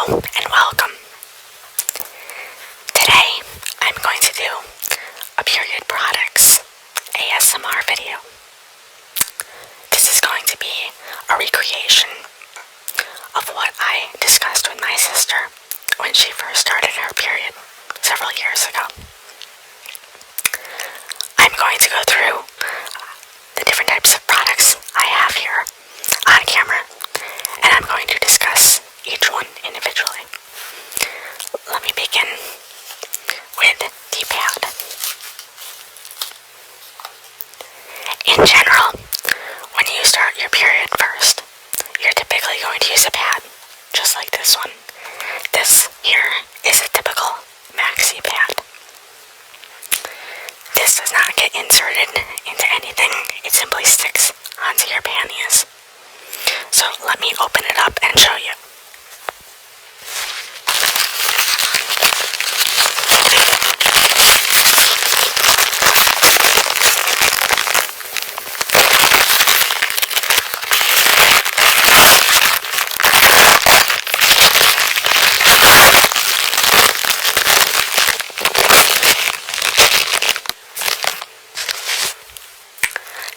Hello and welcome. Today I'm going to do a period products ASMR video. This is going to be a recreation of what I discussed with my sister when she first started her period several years ago. I'm going to go through the different types of products I have here on camera, and I'm going to discuss each one individually. Let me begin with the pad. In general, when you start your period first, you're typically going to use a pad, just like this one. This here is a typical maxi pad. This does not get inserted into anything, it simply sticks onto your panties. So let me open it up and show you.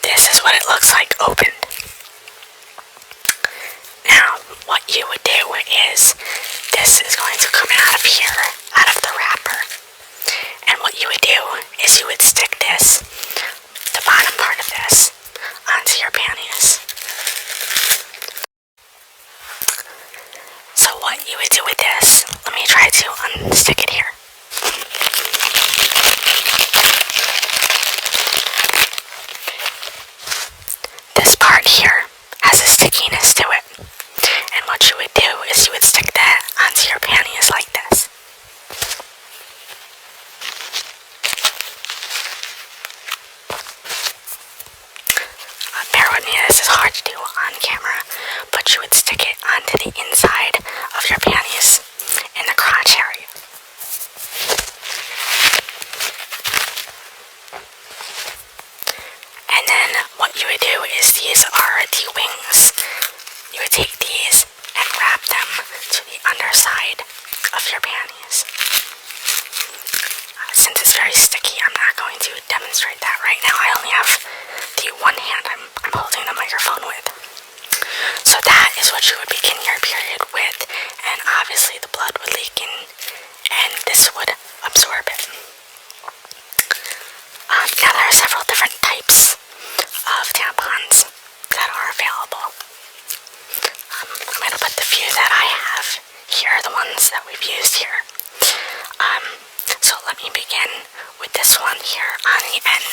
This is what it looks like opened. Now, what you would do is, this is going to come out of here, out of the wrapper. And what you would do is you would stick this, the bottom part of this, onto your panties. So what you would do with this, let me try to unstick it here. This part here has a stickiness to it. And what you would do is you would stick that onto your panties like this. Bear with me, this is hard to do on camera, but you would stick it onto the inside of your panties in the crotch area. And then what you would do is, these are the wings. You would take these and wrap them to the underside of your panties. Since it's very sticky, I'm not going to demonstrate that right now. I only have the one hand I'm holding the microphone with. So that is what you would begin your period with, and obviously the blood would leak in, and this would absorb it. Now there are several different types of tampons that are available. I'm going to put the few that I have here, the ones that we've used here. So let me begin with this one here on the end.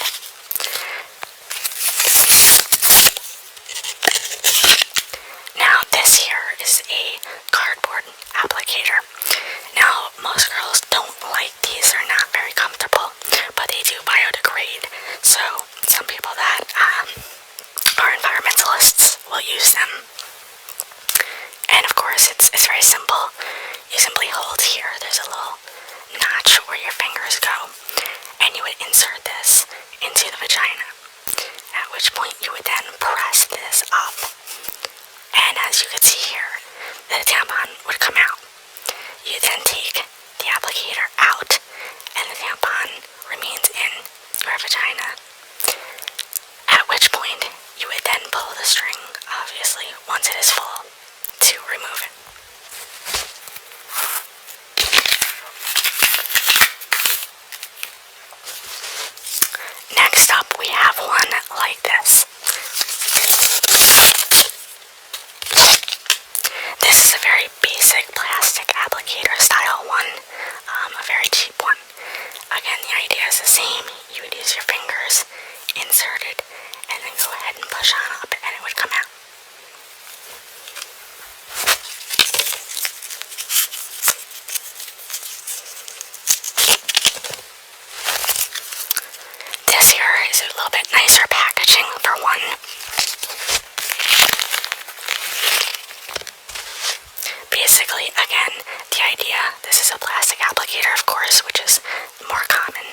Now this here is a cardboard applicator. Now most girls don't like these, they're not very comfortable, but they do biodegrade. So some people that are environmentalists will use them. And of course it's very simple. You simply hold here, there's a little notch where your fingers go, and you would insert this into the vagina, at which point you would then press this up, and as you can see here, the tampon would come out. You then take the applicator out, and the tampon remains in your vagina, at which point you would then pull the string, obviously, once it is full, to remove it. Next up, we have one like this. This is a very basic plastic applicator style one, a very cheap one. Again, the idea is the same. You would use your fingers, insert it, and then go ahead and push on up, and it would come out. This here is a little bit nicer packaging for one. Basically, again, the idea, this is a plastic applicator, of course, which is more common.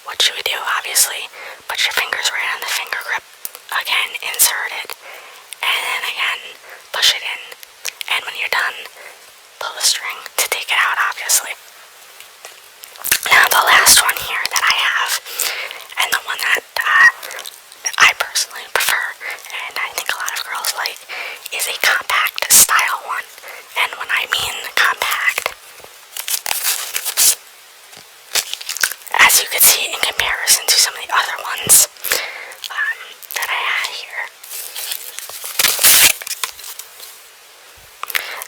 What you would do, obviously, put your fingers right on the finger grip, again, insert it, and then again, push it in. And when you're done, pull the string to take it out, obviously. Now the last one here that I have, and the one that I personally prefer, and I think a lot of girls like, is a compact style one. And when I mean compact, as you can see in comparison to some of the other ones that I had here,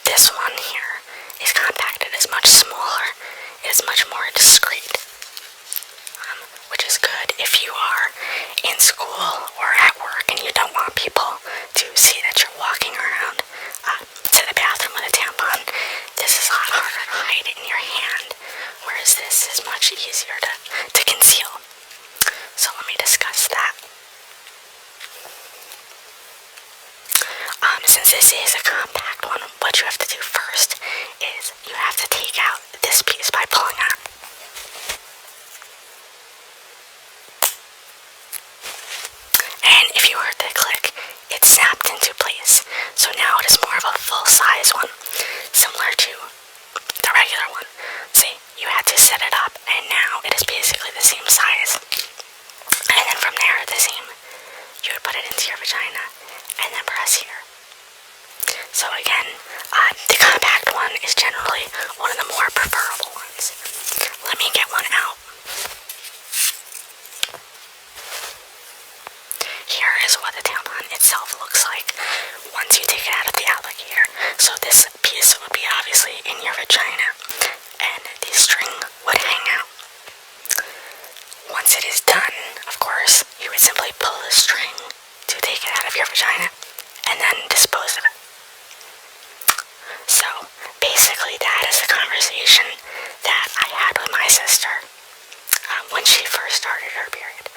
this one here is compact. It is much smaller. It is much more discreet, which is good if you are in school or at work and you don't want people to see that you're walking around to the bathroom with a tampon. This is a lot harder to hide in your hand, whereas this is much easier to conceal. So let me discuss that. Since this is a compact one, what you have to do first is you have to take out this piece by pulling out. And if you heard the click, it snapped into place. So now it is more of a full-size one, similar to the regular one. See, you had to set it up, and now it is basically the same size. And then from there, the same, you would put it into your vagina, and then press here. So again, the compact one is generally one of the more preferable ones. Let me get one out. Here is what the tampon itself looks like once you take it out of the applicator. So this piece would be obviously in your vagina, and the string would hang out. Once it is done, of course, you would simply pull the string to take it out of your vagina, and then dispose of it. So, basically that is the conversation that I had with my sister when she first started her period.